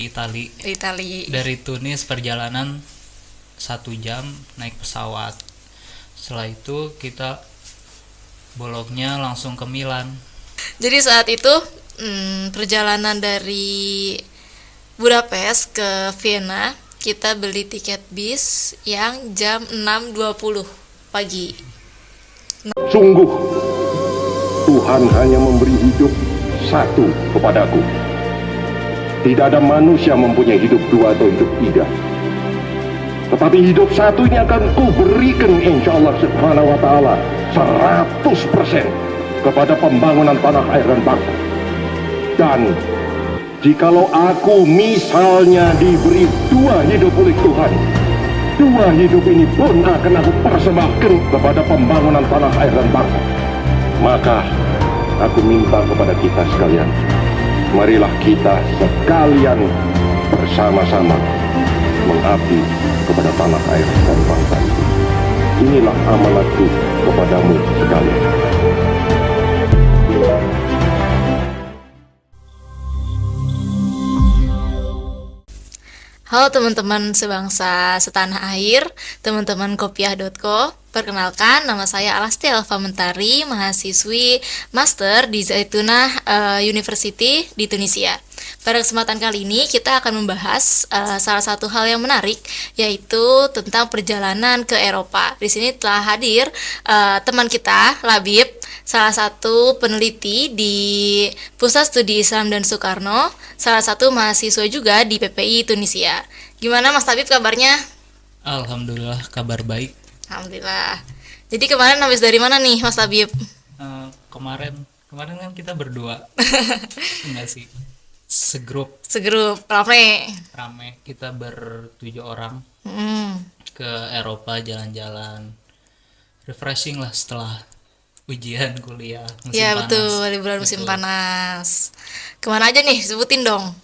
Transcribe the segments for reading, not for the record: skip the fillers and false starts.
Itali. Itali. Dari Tunis perjalanan 1 jam naik pesawat. Setelah itu kita bolognya langsung ke Milan. Jadi saat itu perjalanan dari Budapest ke Vienna, kita beli tiket bis yang jam 6.20 pagi. Sungguh, Tuhan hanya memberi hidup satu kepadaku. Tidak ada manusia mempunyai hidup dua atau hidup tiga. Tetapi hidup satu ini akan kuberikan insya Allah subhanahu wa ta'ala 100% kepada pembangunan tanah air dan bangsa. Dan jikalau aku misalnya diberi dua hidup oleh Tuhan, dua hidup ini pun akan aku persembahkan kepada pembangunan tanah air dan bangsa. Maka aku minta kepada kita sekalian, marilah kita sekalian bersama-sama mengabdi kepada tanah air dan bangsa itu. Inilah amanatku kepadamu sekalian. Halo teman-teman sebangsa setanah air, teman-teman kopiah.co. Perkenalkan, nama saya Alastia Alfa Mentari, mahasiswi master di Zaitunah University di Tunisia. Pada kesempatan kali ini kita akan membahas salah satu hal yang menarik, yaitu tentang perjalanan ke Eropa. Di sini telah hadir teman kita, Labib, salah satu peneliti di Pusat Studi Islam dan Soekarno, salah satu mahasiswa juga di PPI Tunisia. Gimana Mas Labib kabarnya? Alhamdulillah kabar baik. Alhamdulillah. Jadi kemarin habis dari mana nih Mas Labib? Kemarin kan kita berdua. Enggak sih, segrup Segrup rame. kita 7 orang Hmm. ke Eropa jalan-jalan, refreshing lah setelah ujian kuliah musim Ya panas. betul, liburan musim Betul. panas. Kemana aja nih? Sebutin dong.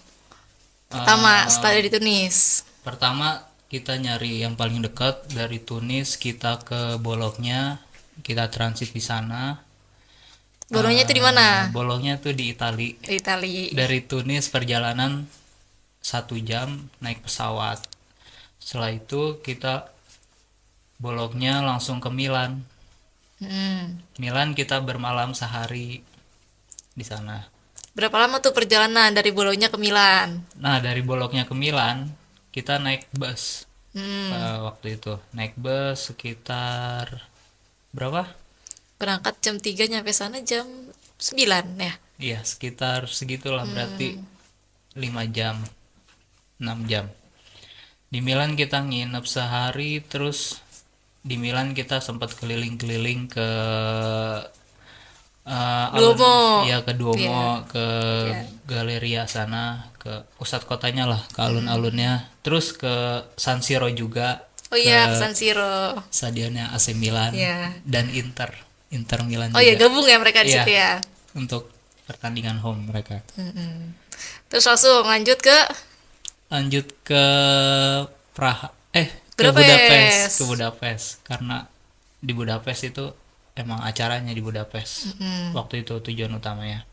Pertama, setelah di Tunis. Pertama kita nyari yang paling dekat dari Tunis, kita ke Bologna, kita transit di sana. Bolonya itu di mana? Bologna tuh di Itali. Di Itali. Dari Tunis perjalanan 1 jam naik pesawat. Setelah itu kita Bologna langsung ke Milan. Hmm. Milan kita bermalam sehari di sana. Berapa lama tuh perjalanan dari Bolonya ke Milan? Nah, dari Bologna ke Milan kita naik bus. Hmm. Waktu itu naik bus sekitar berapa? Berangkat jam 3, nyampe sana jam 9 ya. Iya, sekitar segitulah, berarti 5 jam, 6 jam. Di Milan kita nginep sehari, terus di Milan kita sempat keliling-keliling ke Duomo. ya ke Duomo, Iya. ke Galleria sana, ke pusat kotanya lah, ke alun-alunnya. Terus ke San Siro juga, Oh iya, ke San Siro. stadionnya AC Milan Iya. dan Inter Milan Oh iya, juga. gabung ya mereka di Iya. situ ya. Untuk pertandingan home mereka. Terus langsung lanjut ke Lanjut ke Praha, ke Budapest. Budapest karena di Budapest itu emang acaranya di Budapest. Waktu itu tujuan utamanya.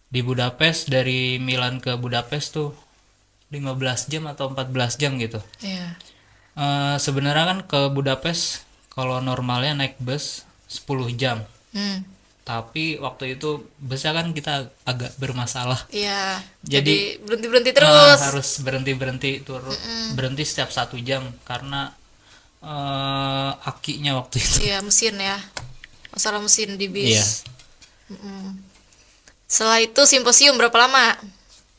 Di Budapest, dari Milan ke Budapest tuh 15 jam atau 14 jam gitu. Iya. Sebenarnya kan ke Budapest kalau normalnya naik bus 10 jam. Hmm. Tapi waktu itu busnya kan kita agak bermasalah. Iya. Jadi, Jadi berhenti-berhenti terus. harus berhenti berhenti setiap 1 jam karena akinya waktu itu. Iya, mesin ya. Masalah mesin di bis. Iya. Setelah itu simposium berapa lama?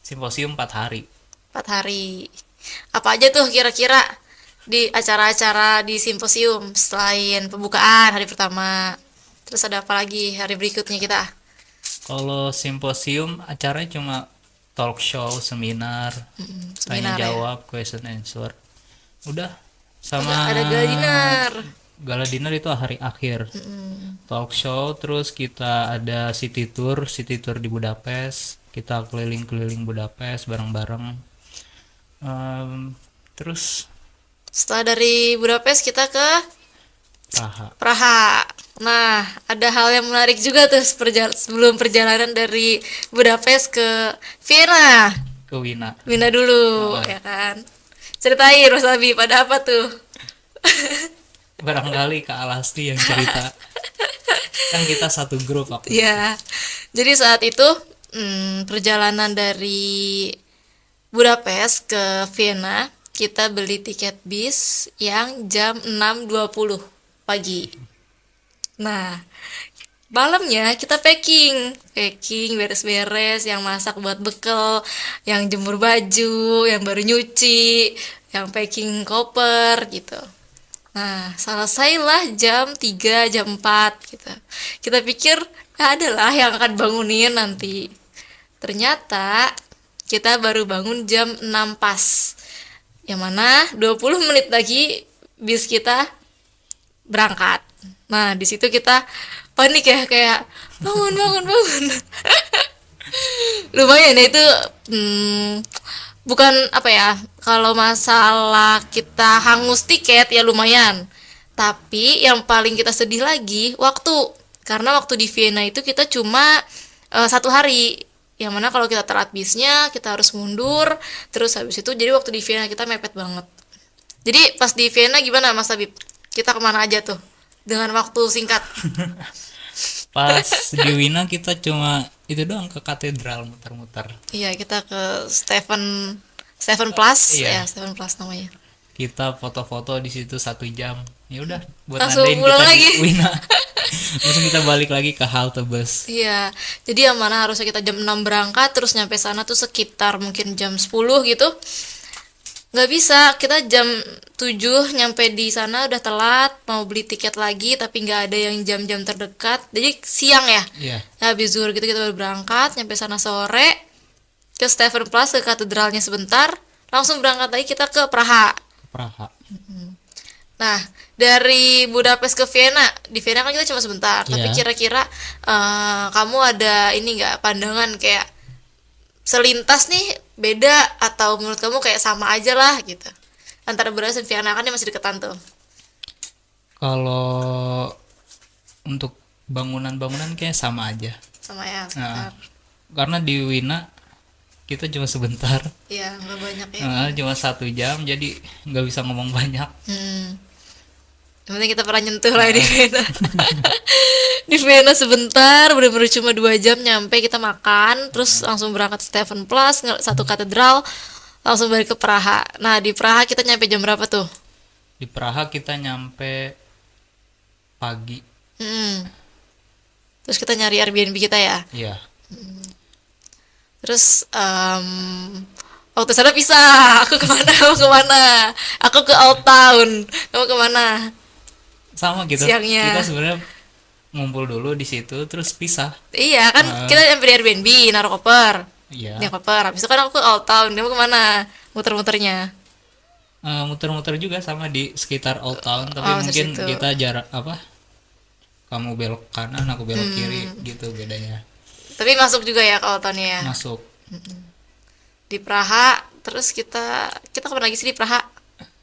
Simposium 4 hari. 4 hari. Apa aja tuh kira-kira di acara-acara di simposium selain pembukaan hari pertama? Terus ada apa lagi hari berikutnya kita? Kalau simposium acaranya cuma talk show, seminar, tanya Seminar ya. jawab, question answer. Udah, sama Ada gala dinner. Gala dinner itu hari akhir. Talk show, terus kita ada city tour di Budapest. Kita keliling-keliling Budapest bareng-bareng. Terus Setelah dari Budapest kita ke Praha. Praha. Nah, ada hal yang menarik juga tuh sebelum perjalanan dari Budapest ke Vienna. ke Wina. Wina dulu, ya kan? Ceritain Mas Abi, pada apa tuh? Barangkali Kak Alasti yang cerita. Kan kita satu grup waktu itu. Ya, jadi saat itu perjalanan dari Budapest ke Vienna, kita beli tiket bis yang jam 6.20 pagi. Nah, malamnya kita packing, beres-beres, yang masak buat bekal, yang jemur baju, yang baru nyuci, yang packing koper gitu. Nah, selesailah jam 3, jam 4 gitu. Kita pikir adalah yang akan bangunin nanti. Ternyata kita baru bangun jam 6 pas. Yang mana 20 menit lagi bis kita berangkat. Nah, di situ kita panik ya, kayak bangun. Lumayan ya itu, bukan apa ya, kalau masalah kita hangus tiket ya lumayan. Tapi yang paling kita sedih lagi waktu, karena waktu di Vienna itu kita cuma 1 hari. Yang mana kalau kita telat bisnya kita harus mundur, terus habis itu jadi waktu di Vienna kita mepet banget. Jadi pas di Vienna gimana Mas Habib? Kita kemana aja tuh dengan waktu singkat? Pas di Wina kita cuma itu doang, ke katedral muter-muter. Iya, kita ke Stephen Plus, Iya. ya Stephen Plus namanya. Kita foto-foto di situ 1 jam. Ya udah, buat Langsung nandain pulang kita lagi. di Wina. Langsung kita balik lagi ke halte bus. Iya, jadi yang mana harusnya kita jam 6 berangkat, terus nyampe sana tuh sekitar mungkin jam 10 gitu. Nggak bisa, kita jam 7 nyampe di sana udah telat, mau beli tiket lagi tapi nggak ada yang jam-jam terdekat. Jadi siang ya. Iya. Nah, habis zuhur gitu kita baru berangkat, nyampe sana sore, ke Stephen Plus, ke katedralnya sebentar, langsung berangkat lagi kita ke Praha. Ke Praha. Nah, dari Budapest ke Vienna, di Vienna kan kita cuma sebentar, tapi Iya. kira-kira kamu ada ini nggak pandangan kayak selintas nih beda atau menurut kamu kayak sama aja lah gitu antara Budapest dan Vienna, kan dia masih deketan tuh. Kalau untuk bangunan-bangunan kayak sama aja. Sama ya, Nah, sebentar. karena di Wina kita cuma sebentar. Iya, nggak banyak ya. Cuma 1 jam, jadi nggak bisa ngomong banyak. Yang penting kita pernah nyentuh lah di Vienna. Di Vienna sebentar, bener-bener cuma 2 jam nyampe, kita makan, terus langsung berangkat Stephen Plus, satu katedral, langsung balik ke Praha. Nah, di Praha kita nyampe jam berapa tuh? Di Praha kita nyampe pagi. Terus kita nyari Airbnb kita ya. Iya. Terus waktu sana pisah. Aku kemana? Kamu kemana? Aku ke Old Town. Kamu kemana? Sama kita. Siangnya. Kita sebenarnya ngumpul dulu di situ terus pisah. Iya kan, kita nyampe di Airbnb, naruh koper. Iya. Naruh koper. Habis itu kan aku ke Old Town. Kamu kemana? Muter-muternya. Muter-muter juga sama di sekitar Old Town, tapi Oh, mungkin situ. kita jarak apa? Kamu belok kanan, aku belok kiri, gitu bedanya. Tapi masuk juga ya ke Old Town-nya ya. Masuk. Di Praha, terus kita kemana lagi sih di Praha?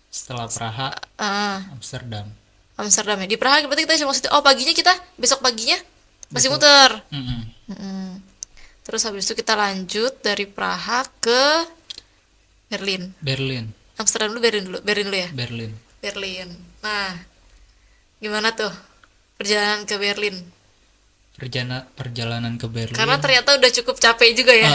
Setelah Praha, Amsterdam. Amsterdam ya. Di Praha berarti kita cuma situ. Oh, paginya kita, besok paginya masih muter. Mm-mm. Terus habis itu kita lanjut dari Praha ke Berlin. Berlin. Amsterdam dulu, Berlin dulu ya. Berlin. Berlin. Nah, gimana tuh perjalanan ke Berlin? Perjalanan ke Berlin. Karena ternyata udah cukup capek juga ya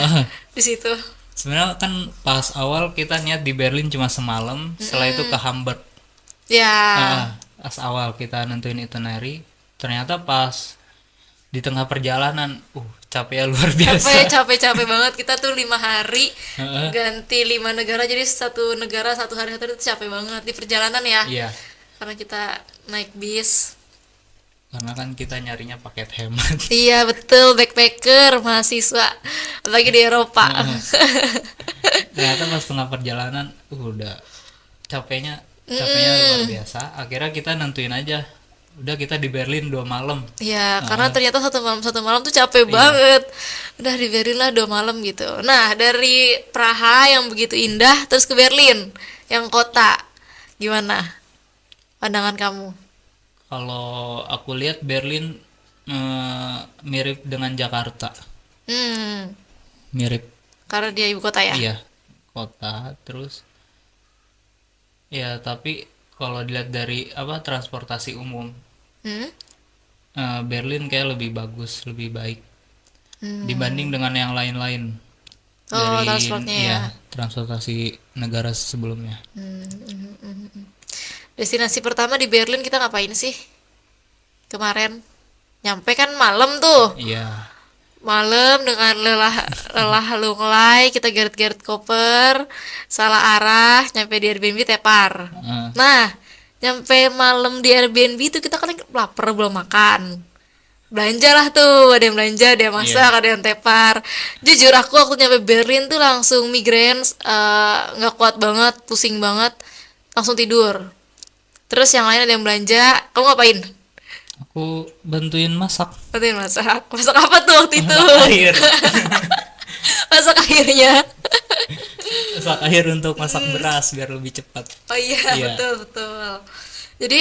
di situ. Sebenarnya kan pas awal kita niat di Berlin cuma semalam, setelah itu ke Hamburg. Ya, Pas awal kita nentuin itinerary, ternyata pas di tengah perjalanan, capeknya luar biasa. capek banget. Kita tuh 5 hari ganti 5 negara, jadi satu negara 1 hari itu capek banget di perjalanan ya. Iya, Karena kita naik bis. karena kan kita nyarinya paket hemat. Iya betul, backpacker mahasiswa, apalagi di Eropa. Ternyata pas tengah perjalanan, udah capeknya luar biasa. Akhirnya kita nentuin aja, udah kita di Berlin 2 malam. Ya, karena ternyata satu malam tuh capek banget. Udah di Berlin lah 2 malam gitu. Nah, dari Praha yang begitu indah terus ke Berlin yang kota. Gimana pandangan kamu? Kalau aku lihat Berlin mirip dengan Jakarta, Hmm, mirip karena dia ibu kota ya. Iya, kota. Terus ya tapi kalau dilihat dari apa transportasi umum, Hmm? Berlin kayak lebih bagus, lebih baik dibanding dengan yang lain-lain Oh, dari transportnya ya. ya transportasi negara sebelumnya. Destinasi pertama di Berlin kita ngapain sih kemarin? Nyampe kan malam tuh. Iya, Malam dengan lelah lunglai, kita geret-geret koper, salah arah, nyampe di Airbnb tepar. eh, Nah, nyampe malam di Airbnb itu kita kan lapar belum makan. Belanja lah tuh, ada yang belanja, ada yang masak, ada yang tepar. Jujur aku nyampe Berlin tuh langsung migrain, nggak kuat banget, pusing banget, langsung tidur. Terus yang lain ada yang belanja, kamu ngapain? aku bantuin masak. Bantuin masak. Masak apa tuh waktu itu? Masak air. Masak akhirnya. Masak air untuk masak beras biar lebih cepat. Oh iya, Iya. betul. Jadi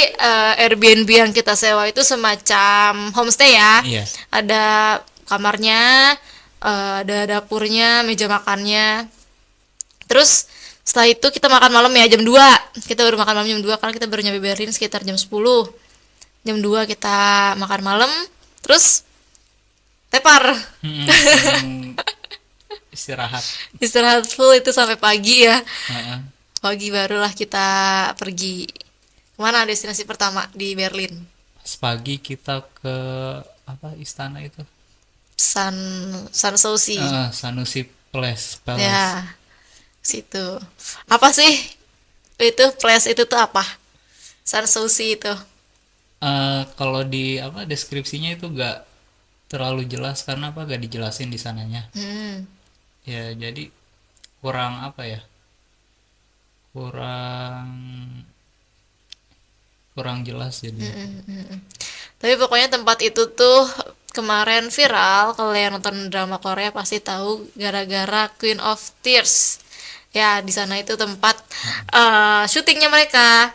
Airbnb yang kita sewa itu semacam homestay ya. Iya. Ada kamarnya, ada dapurnya, meja makannya. Terus setelah itu kita makan malam ya jam 2. Kita baru makan malam jam 2 karena kita baru nyampe Berlin sekitar jam 10. Jam 2 kita makan malam, terus tepar. Istirahat. Istirahat full itu sampai pagi ya. Heeh. Pagi barulah kita pergi. Kemana destinasi pertama di Berlin? Pas pagi kita ke apa istana itu? Sanssouci. Sanusi Palace. Ya, situ. Apa sih? Itu place itu tuh apa? Sanssouci itu. Kalau di apa deskripsinya itu gak terlalu jelas karena apa gak dijelasin di sananya. Hmm. Ya jadi kurang apa ya? Kurang jelas jadi. Tapi pokoknya tempat itu tuh kemarin viral. Kalau yang nonton drama Korea pasti tahu gara-gara Queen of Tears. Ya, di sana itu tempat syutingnya mereka.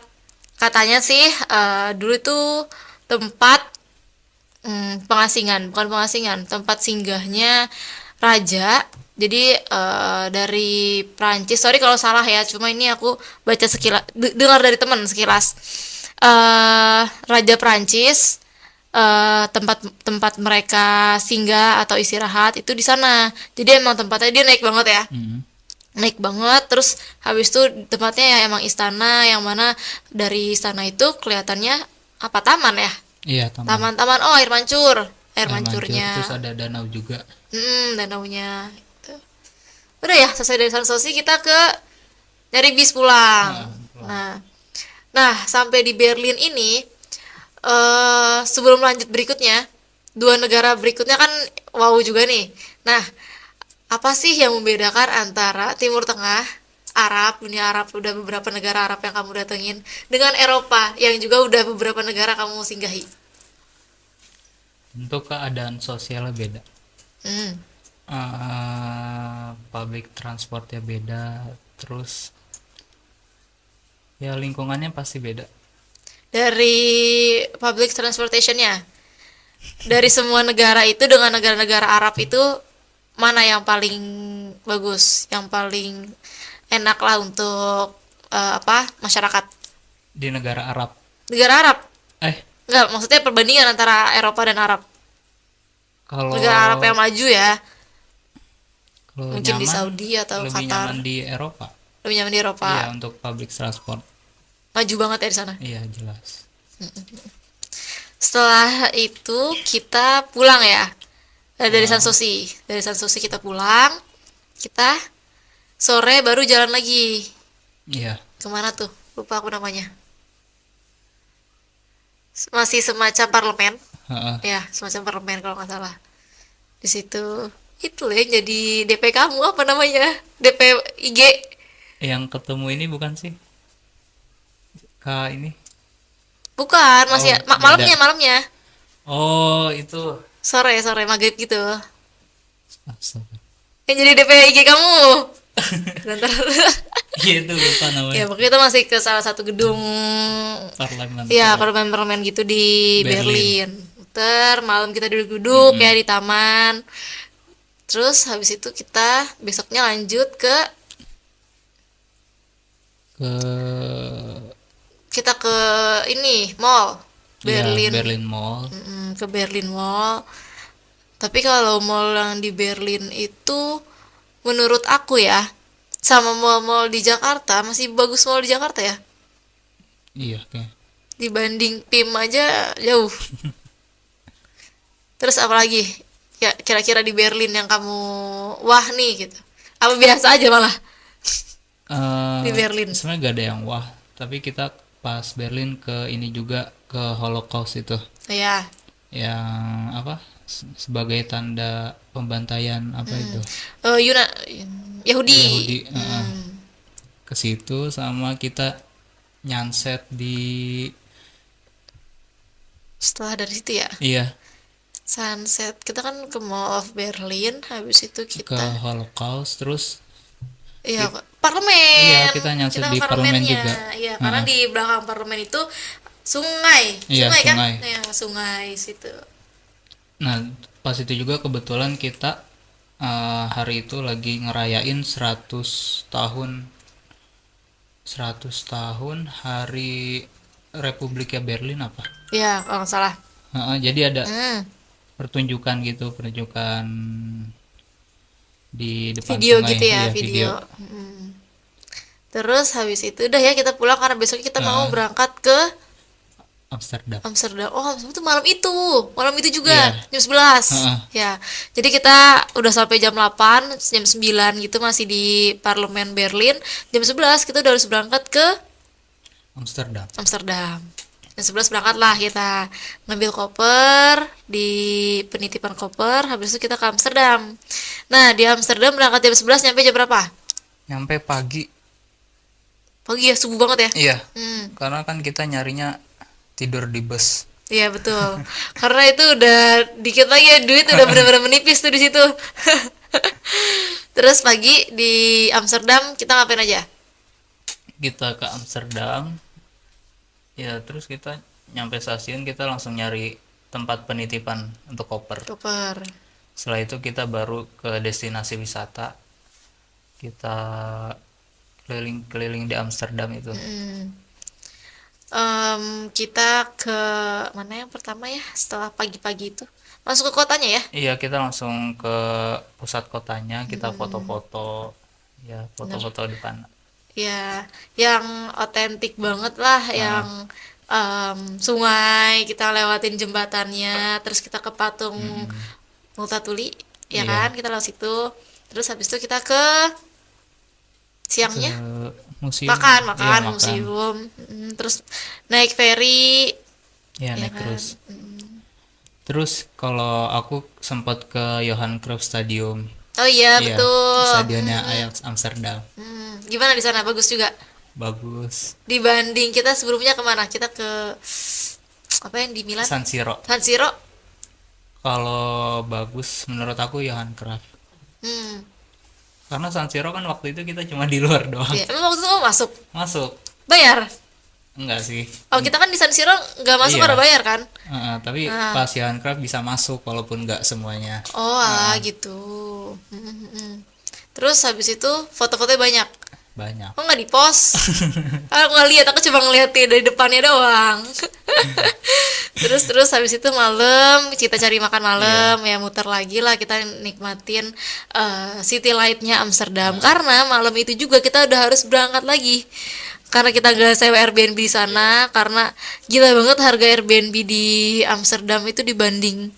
Katanya sih dulu itu tempat bukan pengasingan, tempat singgahnya raja. Jadi dari Prancis, sorry kalau salah ya, cuma ini aku baca sekilas, dengar dari teman sekilas. Raja Prancis, tempat mereka singgah atau istirahat itu di sana. Jadi emang tempatnya dia naik banget ya. Naik banget, terus habis itu tempatnya ya emang istana, yang mana dari istana itu kelihatannya apa, taman ya, Iya, taman. taman oh air mancur, Air mancur, mancurnya. terus ada danau juga. Danaunya gitu. Udah ya, selesai dari Sanssouci kita ke nyari bis pulang. Nah sampai di Berlin ini, sebelum lanjut berikutnya, dua negara berikutnya kan wow juga nih. Nah, apa sih yang membedakan antara Timur Tengah, Arab, dunia Arab, udah beberapa negara Arab yang kamu datengin, dengan Eropa yang juga udah beberapa negara kamu singgahi? Untuk keadaan sosialnya beda. Hmm. Public transportnya beda, terus ya lingkungannya pasti beda. Dari public transportationnya, dari semua negara itu dengan negara-negara Arab itu, mana yang paling bagus, yang paling enak lah untuk masyarakat Di negara Arab. negara Arab? Enggak, maksudnya perbandingan antara Eropa dan Arab. Kalau Negara Arab yang maju ya, kalau mungkin di nyaman, Saudi atau lebih Qatar. nyaman di Eropa. Lebih nyaman di Eropa. Iya, untuk public transport. Maju banget ya di sana. Iya, jelas. Setelah itu kita pulang ya. Dari Sanssouci. Dari Sanssouci kita pulang. Kita sore baru jalan lagi. Iya. Kemana tuh? Lupa aku namanya. Masih semacam parlemen. Heeh. Ya, semacam parlemen kalau nggak salah. Di situ itu yang jadi DP kamu, apa namanya? DP IG. Yang ketemu ini bukan sih? Ini. Bukan, masih Oh, beda. malamnya. Oh, itu. Sore maghrib gitu. Astaga. Yang jadi DP IG kamu. Bentar. Iya, itu lupa Ya, namanya. pokoknya kita masih ke salah satu gedung, Parlemen. ya parlemen-parlemen gitu di Berlin. Berlin. Malam kita duduk-duduk ya di taman. Terus habis itu kita besoknya lanjut ke ke kita ke ini mall ya Berlin. Berlin Mall. Ke Berlin Mall. Tapi kalau mall yang di Berlin itu menurut aku ya, sama mall-mall di Jakarta masih bagus mall di Jakarta ya. Iya kayak Dibanding PIM aja jauh. Terus apalagi ya kira-kira di Berlin yang kamu wah nih gitu. Apa biasa aja malah di Berlin. sebenarnya gak ada yang wah, tapi kita pas Berlin ke ini juga, ke Holocaust itu, Ya, yang apa, sebagai tanda pembantaian apa itu Yahudi. Yahudi. Ke situ sama kita nyanset di Setelah dari situ ya, iya sunset. Kita kan ke Mall of Berlin, habis itu ke kita Holocaust, terus iya parlemen. iya kita nyanset Kita di ke parlemen parlemennya. juga. Iya, karena di belakang parlemen itu sungai. Iya, Sungai kan? sungai. Ya, sungai situ. Nah pas itu juga kebetulan kita hari itu lagi ngerayain 100 tahun hari Republiknya Berlin apa. Iya, kalau nggak salah. Jadi ada Hmm, pertunjukan gitu, pertunjukan di depan video sungai. gitu ya, Iya, video. Terus habis itu udah ya kita pulang karena besok kita mau berangkat ke Amsterdam. Amsterdam. Oh, Amsterdam itu malam itu juga Iya. jam 11. Heeh. Ya, jadi kita udah sampai jam 8, jam 9 gitu masih di parlemen Berlin. Jam 11 kita udah harus berangkat ke Amsterdam. Amsterdam. Jam 11 berangkat lah kita ngambil koper di penitipan koper, habis itu kita ke Amsterdam. Nah, di Amsterdam berangkat jam 11 nyampe jam berapa? Nyampe pagi. Pagi ya, subuh banget ya. Iya. Hmm. Karena kan kita nyarinya tidur di bus. Iya betul. Karena itu udah dikit lagi ya, duit udah benar-benar menipis tuh di situ. Terus pagi di Amsterdam kita ngapain aja? Kita ke Amsterdam. Ya, terus kita nyampe stasiun, kita langsung nyari tempat penitipan untuk koper. Koper. Setelah itu kita baru ke destinasi wisata. Kita keliling-keliling di Amsterdam itu. Kita ke mana yang pertama ya setelah pagi-pagi itu? Masuk ke kotanya ya? Iya, kita langsung ke pusat kotanya, kita foto-foto, ya foto-foto depan. Ya, yang otentik banget lah, yang sungai, kita lewatin jembatannya, terus kita ke patung Multatuli, ya Iya. kan? Kita lewat situ. Terus habis itu kita ke siangnya Ke museum. makan Iya, makan museum. Terus naik ferry Ya, ya naik kan. terus. Terus kalau aku sempat ke Johan Cruyff Stadium. Oh iya Iya, betul. stadionnya Ajax Amsterdam. Gimana di sana, bagus juga Bagus. dibanding kita sebelumnya. Kemana kita ke apa yang di Milan, San Siro. San Siro? Kalau bagus menurut aku Johan Cruyff. Hmm. Karena San Siro kan waktu itu kita cuma di luar doang. Ya, emang waktu itu kamu masuk Masuk. bayar? Enggak sih. Oh, kita kan di San Siro nggak masuk Iya. karena bayar kan? Tapi pas Johan Cruyff bisa masuk walaupun nggak semuanya. Oh gitu. Terus habis itu foto-fotonya banyak. Banyak. Oh nggak di post? Aku nggak lihat, aku cuma ngeliatin dari depannya doang. terus habis itu malam kita cari makan malam, ya muter lagi lah, kita nikmatin city light-nya Amsterdam. Karena malam itu juga kita udah harus berangkat lagi. Karena kita gak sewa Airbnb di sana, karena gila banget harga Airbnb di Amsterdam itu dibanding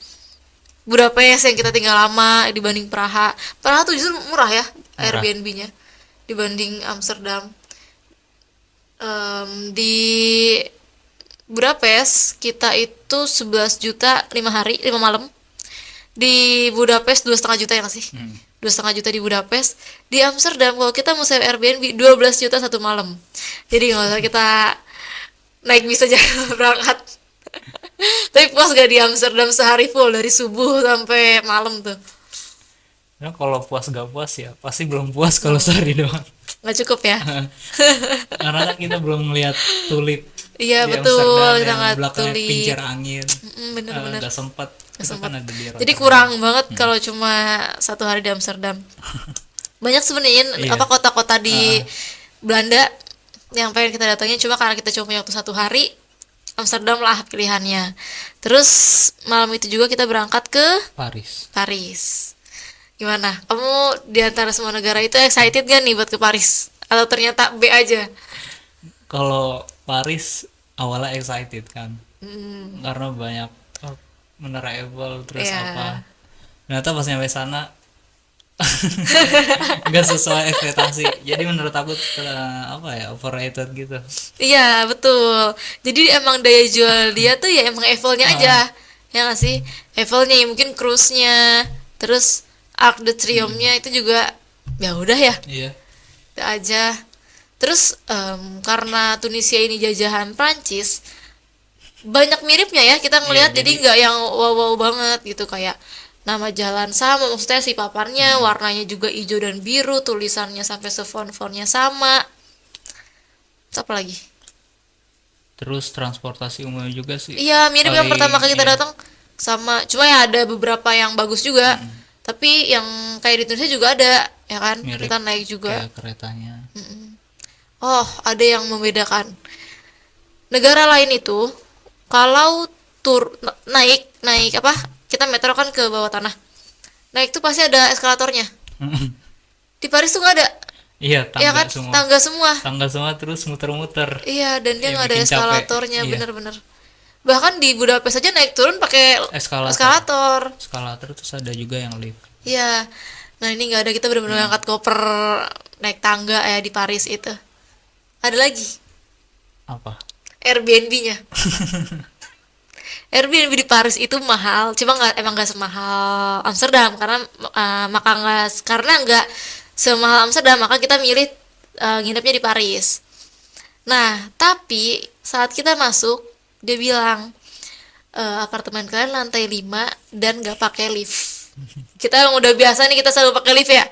Budapest yang kita tinggal lama, dibanding Praha. Praha tuh justru murah ya Airbnb-nya dibanding Amsterdam. Di Budapest kita itu 11 juta 5 hari 5 malam. Di Budapest 2,5 juta ya nggak sih? 2,5 juta di Budapest. Di Amsterdam kalau kita mau sewa Airbnb 12 juta 1 malam. Jadi nggak usah kita naik bis aja berangkat. Tapi puas gak di Amsterdam sehari full dari subuh sampai malam tuh? Nah, kalau puas gak puas ya pasti belum puas kalau sehari doang. Nggak cukup ya? Karena kan kita belum melihat tulip. Iya Di betul, Amsterdam kita yang nggak belakangnya tuli. kincir angin. Bener-bener. Nggak sempat. Nggak Itu sempat. kan ada di Jadi Rotterdam. kurang banget kalau cuma 1 hari di Amsterdam. Banyak sebenarnya Iya. apa kota-kota di Belanda yang pengen kita datangin, cuma karena kita cuma punya waktu 1 hari, Amsterdam lah pilihannya. Terus malam itu juga kita berangkat ke Paris. Paris. Gimana? Kamu di antara semua negara itu excited gak nih buat ke Paris? Atau ternyata B aja? Kalau Paris awalnya excited kan, karena banyak menara Eiffel terus Iya. apa. Ternyata pas nyampe sana nggak sesuai ekspektasi. Jadi menurut aku apa ya, overrated gitu. Iya betul. Jadi emang daya jual dia tuh ya emang Eiffelnya aja, ya nggak sih? Eiffelnya ya mungkin cruise-nya, terus Arc de Triomphe-nya itu juga ya udah ya, Iya. itu aja. Terus karena Tunisia ini jajahan Prancis, banyak miripnya ya kita ngelihat, Iya, jadi nggak yang wow-wow banget gitu, kayak nama jalan sama, maksudnya si papannya warnanya juga hijau dan biru, tulisannya sampai sefont-fontnya sama. Terus apa lagi? Terus transportasi umum juga sih. Iya, mirip yang paling- pertama kali kita iya. datang sama. Cuma ya ada beberapa yang bagus juga. Tapi yang kayak di Indonesia juga ada, ya kan? Mirip Kita naik juga. kayak keretanya. Oh, ada yang membedakan. Negara lain itu kalau naik apa? Kita metro kan ke bawah tanah. Naik tuh pasti ada eskalatornya. Di Paris tuh nggak ada. Iya, Iya tangga kan? semua. Tangga semua. Tangga semua terus muter-muter. Iya, dan dia Ya, nggak ada bikin capek. eskalatornya, Iya. bener-bener. Bahkan di Budapest aja naik turun pakai Eskalator. eskalator. Eskalator terus ada juga yang lift. Iya. Nah, ini nggak ada, kita benar-benar angkat koper naik tangga ya di Paris itu. Ada lagi Apa? Airbnb-nya. Airbnb di Paris itu mahal, cuma emang nggak semahal Amsterdam karena karena nggak semahal Amsterdam, maka kita milih nginepnya di Paris. Nah, tapi saat kita masuk dia bilang apartemen kalian lantai 5 dan nggak pakai lift. Kita yang udah biasa nih, kita selalu pakai lift ya.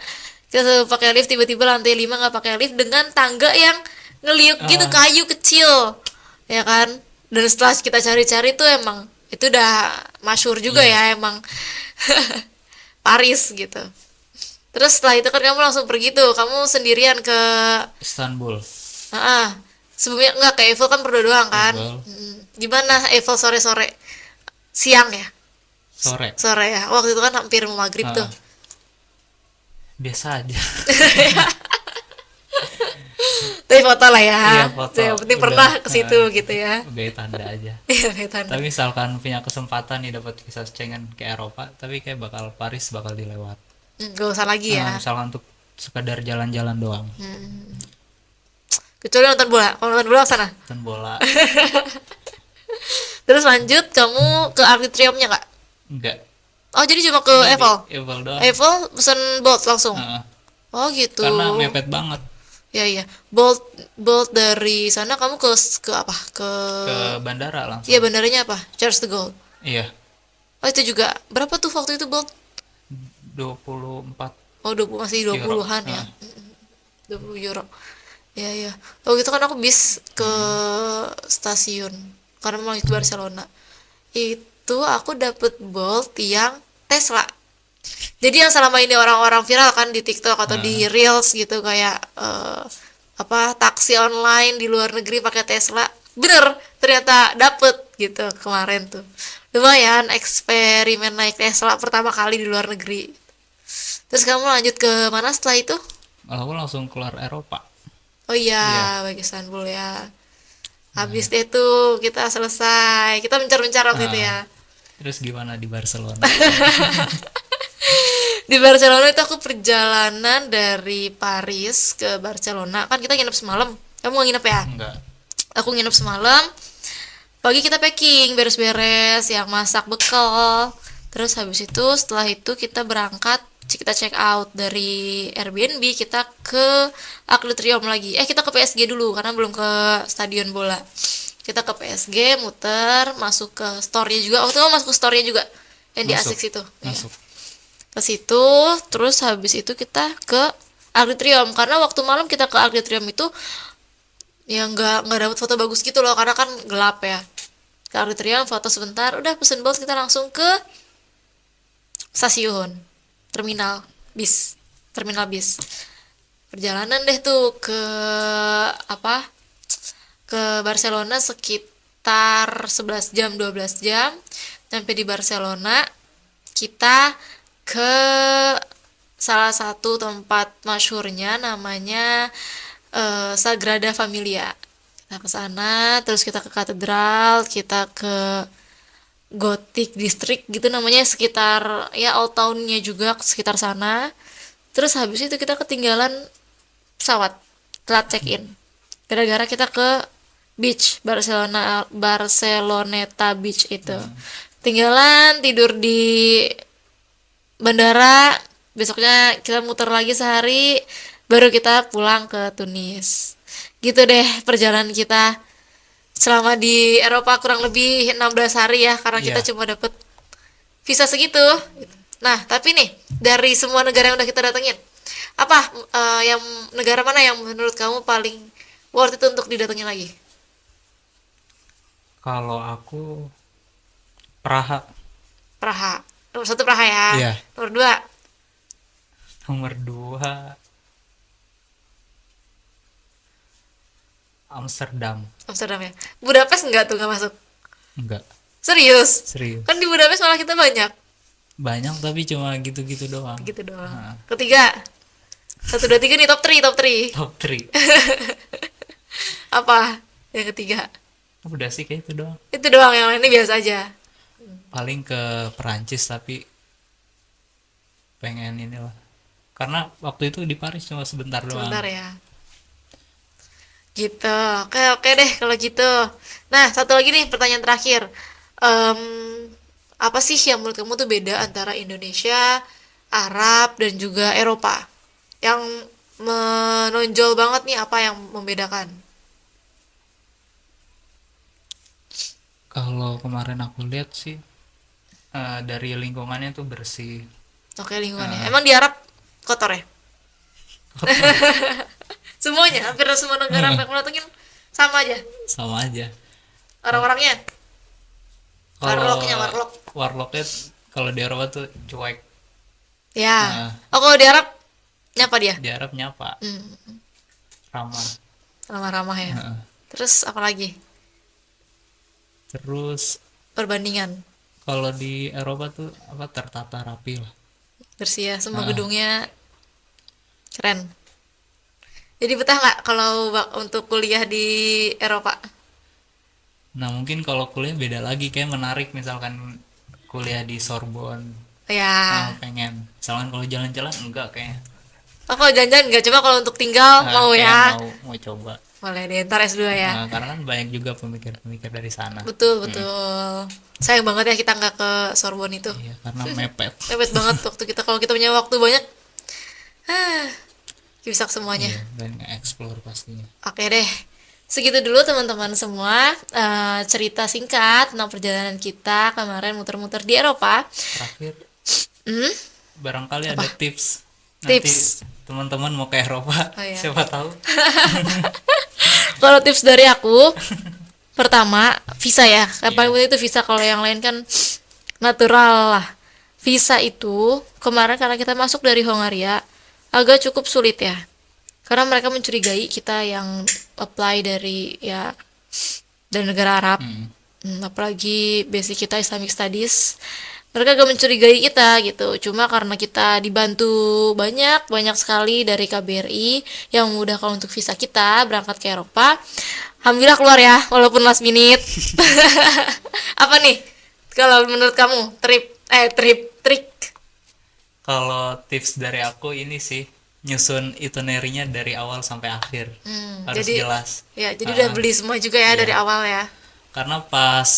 Kita selalu pakai lift, tiba-tiba lantai 5 nggak pakai lift dengan tangga yang ngeliuk gitu, kayu kecil, ya kan? Dan setelah kita cari-cari tuh emang itu udah masyhur juga ya emang Paris gitu. Terus setelah itu kan kamu langsung pergi tuh, kamu sendirian ke Istanbul. sebelumnya enggak ke Eiffel kan berdua doang kan. Eiffel. Gimana Eiffel sore-sore? Siang ya? Sore. Sore ya. Waktu itu kan hampir mau maghrib tuh. Biasa aja. Tapi foto lah ya. Iya, foto. Yang penting Udah, pernah ke situ gitu ya. Sebagai tanda aja. Iya, kayak tanda. Tapi misalkan punya kesempatan nih dapat visa Schengen ke Eropa, tapi kayak Paris bakal dilewat. Gak usah lagi ya. Misalkan untuk sekadar jalan-jalan doang. Kecuali nonton bola. Kalau nonton bola ke sana. Nonton bola Terus lanjut kamu ke Arc de Triomphe-nya nggak? enggak. Oh, jadi cuma ke Eiffel. Eiffel doang. Eiffel pesen Bolt langsung. Heeh. Oh, gitu. Karena mepet banget Ya iya. Bolt dari sana kamu ke apa? ke bandara langsung. Iya, bandaranya apa? Charles de Gaulle. Iya. Oh, itu juga. Berapa tuh waktu itu Bolt? 24 Oh, 20, masih 20-an ya. 20 euro. Ya, ya. Oh, gitu kan aku bis ke stasiun. Karena memang itu Barcelona. Itu aku dapet Bolt yang Tesla. Jadi yang selama ini orang-orang viral kan di TikTok atau di Reels gitu, kayak apa, taksi online di luar negeri pakai Tesla. Bener, ternyata dapet gitu kemarin tuh. Lumayan eksperimen naik Tesla pertama kali di luar negeri. Terus kamu lanjut ke mana setelah itu? aku langsung keluar Eropa. Oh iya, bagi Istanbul ya. Habis itu kita selesai. Kita mencar-mencar waktu itu ya. Terus gimana di Barcelona? Di Barcelona itu aku perjalanan dari Paris ke Barcelona. Kan kita nginep semalam. Kamu gak nginep ya? Enggak. Aku nginep semalam. Pagi kita packing, beres-beres, yang masak bekal. Terus habis itu, setelah itu kita berangkat, kita check out dari Airbnb, kita ke Arc de Triomphe lagi. Kita ke PSG dulu karena belum ke stadion bola. Kita ke PSG, muter, masuk ke store-nya juga. Waktu itu masuk ke store-nya juga yang di Masuk. Asics itu. Masuk. Ke situ, terus habis itu kita ke Arc de Triomphe karena waktu malam kita ke Arc de Triomphe itu Ya nggak dapet foto bagus gitu loh karena kan gelap ya. Ke Auditorium foto sebentar, udah pesen box kita langsung ke stasiun, terminal bis. Perjalanan deh tuh ke apa? Ke Barcelona sekitar 11 jam 12 jam. Sampai di Barcelona kita ke salah satu tempat masyhurnya namanya Sagrada Familia. Kita ke sana, terus kita ke katedral, kita ke Gothic District gitu namanya, sekitar ya old town-nya juga sekitar sana. Terus habis itu kita ketinggalan pesawat, telat check-in. Gara-gara kita ke beach Barceloneta Beach itu. Tinggalan tidur di bandara, besoknya kita muter lagi sehari, baru kita pulang ke Tunis. Gitu deh perjalanan kita selama di Eropa, kurang lebih 16 hari ya, karena kita Iya. cuma dapet visa segitu. Nah, tapi nih dari semua negara yang udah kita datengin, apa yang negara mana yang menurut kamu paling worth it untuk didatengin lagi? Kalau aku Praha. Praha. Nomor satu Praha ya. Iya. Nomor dua Nomor 2 Amsterdam. Amsterdam ya. Budapest enggak tuh, nggak masuk? Enggak, Serius? serius. Kan di Budapest malah kita banyak. Banyak tapi cuma gitu-gitu doang. Gitu doang. Nah. Ketiga. 1, 2, 3 nih, top 3, top 3. Top 3. Apa yang ketiga? Udah sih kayak itu doang. Itu doang, yang lainnya biasa aja. Paling ke Perancis tapi pengen inilah. Karena waktu itu di Paris cuma sebentar doang. Sebentar ya. Gitu. Oke deh kalau gitu. Nah, satu lagi nih pertanyaan terakhir. Em, apa sih yang menurut kamu tuh beda antara Indonesia, Arab, dan juga Eropa? Yang menonjol banget nih, apa yang membedakan? Kalau kemarin aku lihat sih dari lingkungannya tuh bersih. Oke, lingkungannya. Emang di Arab kotor ya? Semuanya, hampir semua negara yang aku datengin sama aja. Sama aja. Orang-orangnya, Kalau warlock. warlocknya kalau di Eropa tuh cuek. Ya. Nah. Oh, kalau di Arab nyapa dia. Di Arab nyapa, Hmm, ramah. ramah-ramah ya. Heeh. Terus apa lagi? Terus Perbandingan kalau di Eropa tuh apa tertata rapi lah. bersih ya, semua gedungnya keren. Jadi betah nggak kalau untuk kuliah di Eropa? Nah mungkin kalau kuliah beda lagi, kayak menarik misalkan kuliah di Sorbonne. Ya. Pengen. Misalkan kalau jalan-jalan enggak kayaknya. Oh, kalau jalan-jalan nggak, coba kalau untuk tinggal mau Kayak ya. mau coba. Boleh deh, ntar S2 ya. Karena kan banyak juga pemikir-pemikir dari sana. Betul. Sayang banget ya kita nggak ke Sorbonne itu. Iya, karena mepet. Mepet banget waktu kita, kalau kita punya waktu banyak. Bisa semuanya. Iya, dan nge-explore pastinya. Oke deh, segitu dulu teman-teman semua, cerita singkat tentang perjalanan kita kemarin muter-muter di Eropa. Terakhir, Hmm? barangkali ada tips. Nanti Tips. teman-teman mau ke Eropa, Oh, iya. siapa tahu. Kalau tips dari aku, pertama visa ya. Yang paling penting itu visa. Kalau yang lain kan natural lah. Visa itu kemarin karena kita masuk dari Hongaria agak cukup sulit ya. Karena mereka mencurigai kita yang apply dari ya dari negara Arab. Apalagi basic kita Islamic Studies. Mereka agak mencurigai kita gitu. Cuma karena kita dibantu banyak sekali dari KBRI yang memudahkan untuk visa kita berangkat ke Eropa. Alhamdulillah keluar ya, walaupun last minute. Apa nih? Kalau menurut kamu trik? Kalau tips dari aku ini sih, nyusun itinerary-nya dari awal sampai akhir. Harus jadi- jelas. Ya, jadi udah beli semua juga ya dari awal ya. Karena pas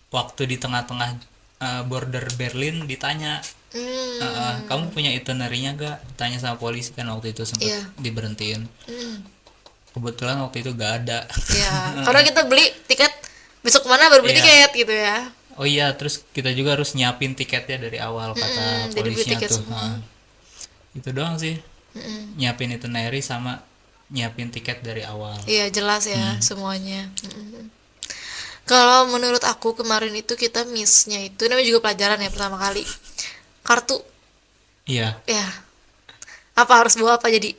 waktu di tengah-tengah border Berlin ditanya, kamu punya itinerary-nya gak? Tanya sama polisi kan, waktu itu sempat Iya. diberhentiin. Kebetulan waktu itu gak ada. Ya, karena kita beli tiket besok kemana baru beli Iya. tiket gitu ya. Oh iya, terus kita juga harus nyiapin tiketnya dari awal, kata jadi beli polisinya tiket tuh. semua. Itu doang sih. Nyiapin itinerary sama nyiapin tiket dari awal. Iya jelas ya semuanya. Kalau menurut aku kemarin itu kita missnya itu namanya juga pelajaran ya pertama kali. Kartu Iya, ya. Apa harus bawa apa jadi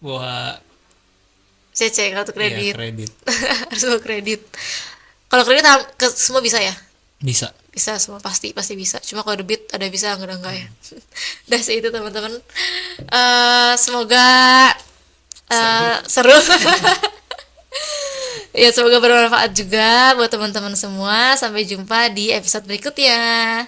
bawa CC kartu iya, kredit. kredit Harus bawa kredit. Kalau kredit semua bisa ya? bisa. Bisa semua pasti pasti bisa. Cuma kalau debit ada bisa enggak ya. Udah sih itu teman-teman. Semoga seru. Ya semoga bermanfaat juga buat teman-teman semua. Sampai jumpa di episode berikutnya.